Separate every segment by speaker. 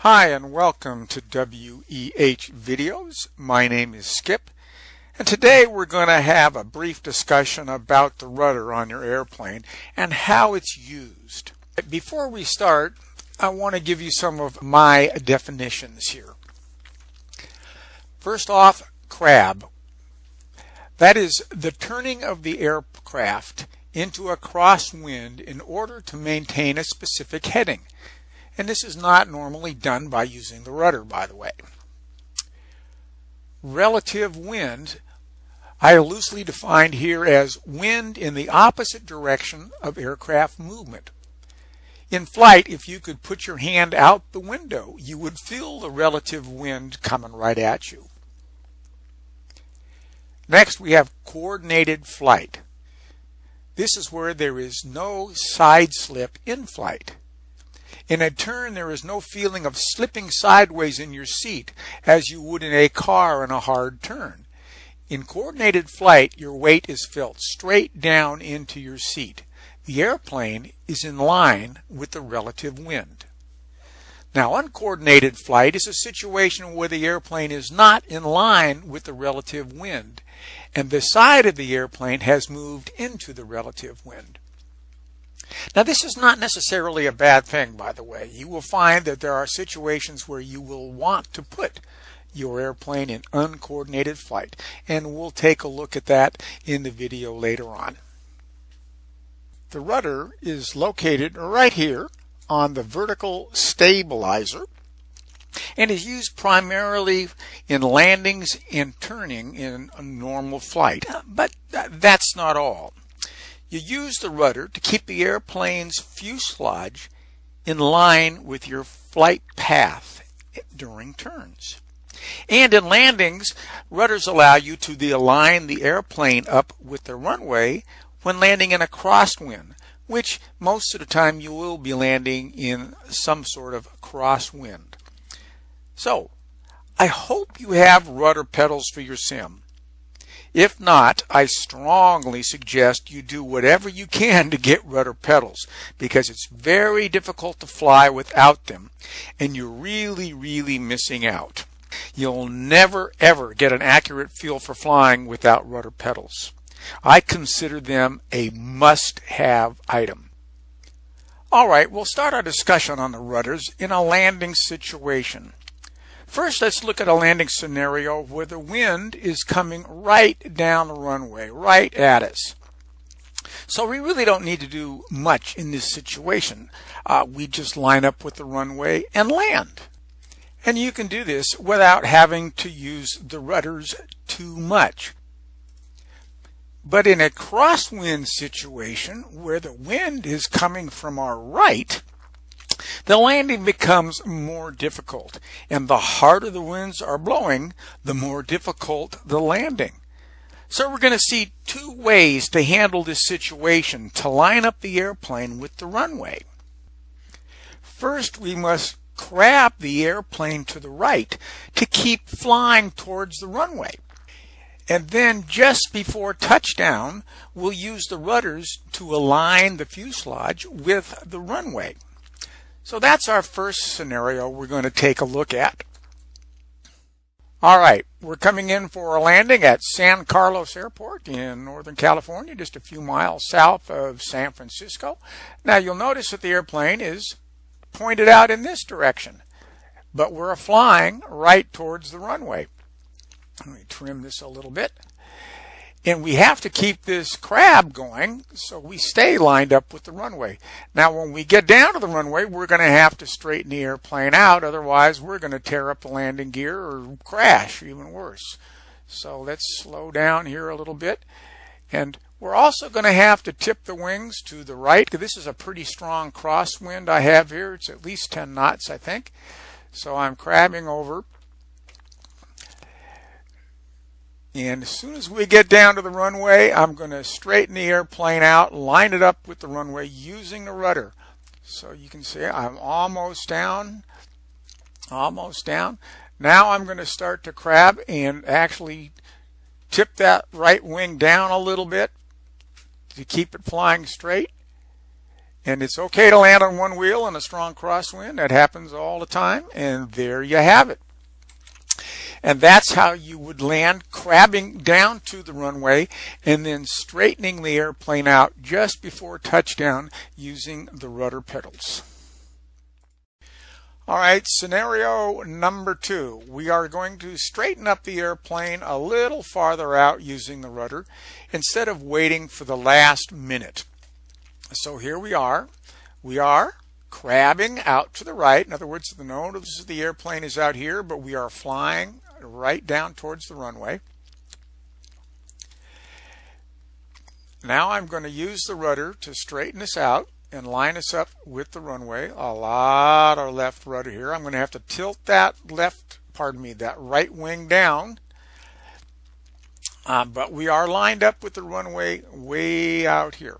Speaker 1: Hi and welcome to WEH Videos. My name is Skip, and today we're going to have a brief discussion about the rudder on your airplane and how it's used. Before we start, I want to give you some of my definitions here. First off, crab. That is the turning of the aircraft into a crosswind in order to maintain a specific heading. And this is not normally done by using the rudder, by the way. Relative wind, I loosely defined here as wind in the opposite direction of aircraft movement. In flight, if you could put your hand out the window, you would feel the relative wind coming right at you. Next, we have coordinated flight. This is where there is no side slip in flight. In a turn, there is no feeling of slipping sideways in your seat as you would in a car in a hard turn. In coordinated flight, your weight is felt straight down into your seat. The airplane is in line with the relative wind. Now, uncoordinated flight is a situation where the airplane is not in line with the relative wind, and the side of the airplane has moved into the relative wind. Now, this is not necessarily a bad thing, by the way. You will find that there are situations where you will want to put your airplane in uncoordinated flight, and we'll take a look at that in the video later on. The rudder is located right here on the vertical stabilizer and is used primarily in landings and turning in a normal flight, but that's not all. You use the rudder to keep the airplane's fuselage in line with your flight path during turns. And in landings, rudders allow you to align the airplane up with the runway when landing in a crosswind, which most of the time you will be landing in some sort of crosswind. So, I hope you have rudder pedals for your sim. If not, I strongly suggest you do whatever you can to get rudder pedals, because it's very difficult to fly without them, and you're really missing out. You'll never ever get an accurate feel for flying without rudder pedals. I consider them a must-have item. Alright, we'll start our discussion on the rudders in a landing situation. First, let's look at a landing scenario where the wind is coming right down the runway, right at us. So we really don't need to do much in this situation. We just line up with the runway and land. And you can do this without having to use the rudders too much. But in a crosswind situation where the wind is coming from our right, the landing becomes more difficult, and the harder the winds are blowing, the more difficult the landing. So we're going to see two ways to handle this situation to line up the airplane with the runway. First, we must crab the airplane to the right to keep flying towards the runway. And then just before touchdown, we'll use the rudders to align the fuselage with the runway. So that's our first scenario we're going to take a look at. Alright, we're coming in for a landing at San Carlos Airport in Northern California, just a few miles south of San Francisco. Now you'll notice that the airplane is pointed out in this direction, but we're flying right towards the runway. Let me trim this a little bit. And we have to keep this crab going so we stay lined up with the runway. Now when we get down to the runway, we're going to have to straighten the airplane out, otherwise we're going to tear up the landing gear or crash, even worse. So let's slow down here a little bit. And we're also going to have to tip the wings to the right. This is a pretty strong crosswind I have here. It's at least 10 knots, I think. So I'm crabbing over. And as soon as we get down to the runway, I'm going to straighten the airplane out, line it up with the runway using the rudder. So you can see I'm almost down, almost down. Now I'm going to start to crab and actually tip that right wing down a little bit to keep it flying straight. And it's okay to land on one wheel in a strong crosswind. That happens all the time. And there you have it. And that's how you would land, crabbing down to the runway and then straightening the airplane out just before touchdown using the rudder pedals. All right, scenario number 2. We are going to straighten up the airplane a little farther out using the rudder instead of waiting for the last minute. So here we are. We are crabbing out to the right. In other words, the nose of the airplane is out here, but we are flying right down towards the runway. Now I'm going to use the rudder to straighten us out and line us up with the runway. A lot of left rudder here. I'm going to have to tilt that that right wing down. But we are lined up with the runway way out here.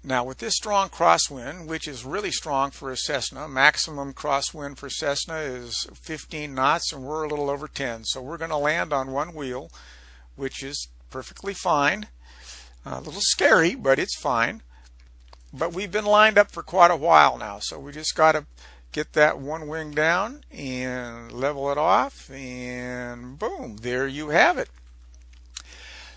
Speaker 1: Now with this strong crosswind, which is really strong for a Cessna, maximum crosswind for Cessna is 15 knots and we're a little over 10. So we're going to land on one wheel, which is perfectly fine. A little scary, but it's fine. But we've been lined up for quite a while now, so we just got to get that one wing down and level it off, and boom, there you have it.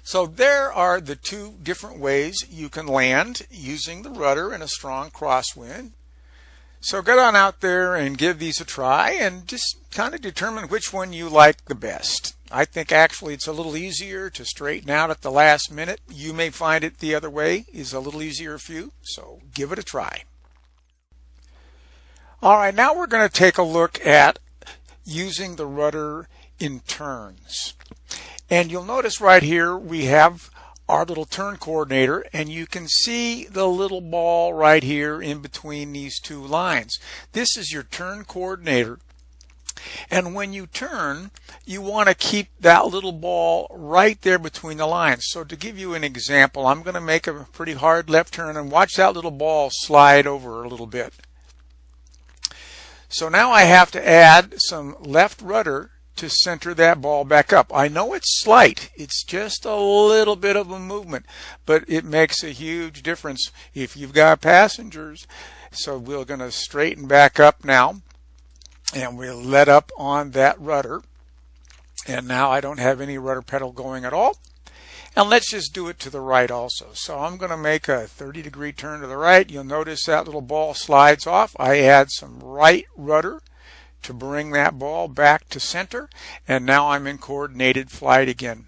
Speaker 1: So there are the 2 different ways you can land using the rudder in a strong crosswind. So get on out there and give these a try and just kind of determine which one you like the best. I think actually it's a little easier to straighten out at the last minute. You may find it the other way is a little easier for you, so give it a try. All right, now we're going to take a look at using the rudder in turns. And you'll notice right here we have our little turn coordinator, and you can see the little ball right here in between these 2 lines. This is your turn coordinator. And when you turn, you want to keep that little ball right there between the lines. So to give you an example, I'm going to make a pretty hard left turn and watch that little ball slide over a little bit. So now I have to add some left rudder to center that ball back up. I know it's slight. It's just a little bit of a movement, but it makes a huge difference if you've got passengers. So we're going to straighten back up now, and we'll let up on that rudder. And now I don't have any rudder pedal going at all. And let's just do it to the right also. So I'm going to make a 30-degree turn to the right. You'll notice that little ball slides off. I add some right rudder to bring that ball back to center, and now I'm in coordinated flight again.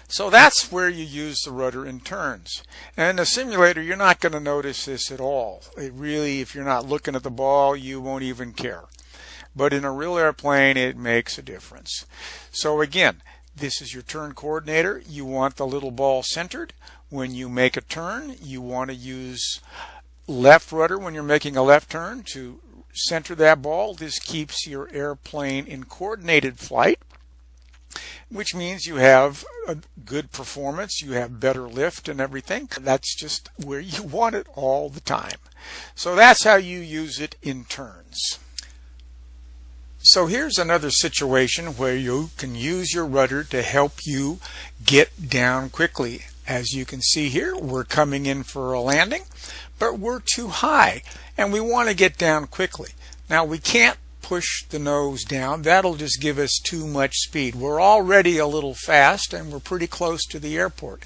Speaker 1: So that's where you use the rudder in turns. And in the simulator, you're not going to notice this at all. It really, if you're not looking at the ball, you won't even care. But in a real airplane, it makes a difference. So again, this is your turn coordinator. You want the little ball centered. When you make a turn, you want to use left rudder when you're making a left turn to center that ball. This keeps your airplane in coordinated flight, which means you have a good performance, you have better lift and everything. That's just where you want it all the time. So that's how you use it in turns. So here's another situation where you can use your rudder to help you get down quickly. As you can see here, we're coming in for a landing, but we're too high and we want to get down quickly. Now we can't push the nose down. That'll just give us too much speed. We're already a little fast and we're pretty close to the airport.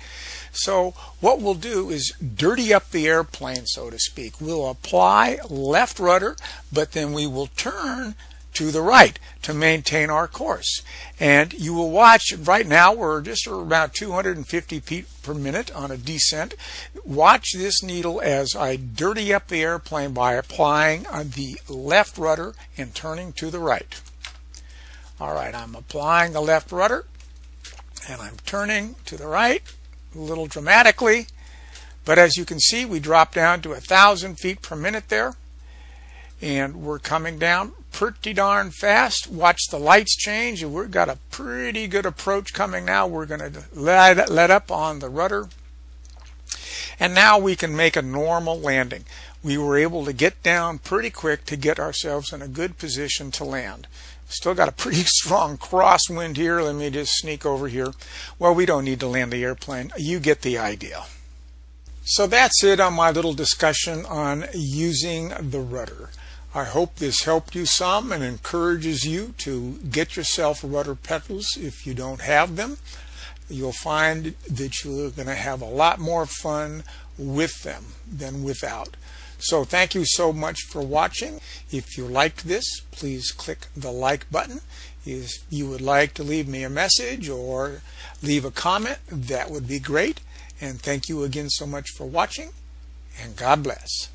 Speaker 1: So what we'll do is dirty up the airplane, so to speak. We'll apply left rudder, but then we will turn to the right to maintain our course. And you will watch, right now we're just about 250 feet per minute on a descent. Watch this needle as I dirty up the airplane by applying the left rudder and turning to the right. All right, I'm applying the left rudder and I'm turning to the right a little dramatically, but as you can see, we drop down to 1,000 feet per minute there, and we're coming down pretty darn fast. Watch the lights change, and we've got a pretty good approach coming now. We're going to let up on the rudder, and now we can make a normal landing. We were able to get down pretty quick to get ourselves in a good position to land. Still got a pretty strong crosswind here. Let me just sneak over here. Well, we don't need to land the airplane. You get the idea. So that's it on my little discussion on using the rudder. I hope this helped you some and encourages you to get yourself rudder pedals if you don't have them. You'll find that you're going to have a lot more fun with them than without. So thank you so much for watching. If you liked this, please click the like button. If you would like to leave me a message or leave a comment, that would be great. And thank you again so much for watching, and God bless.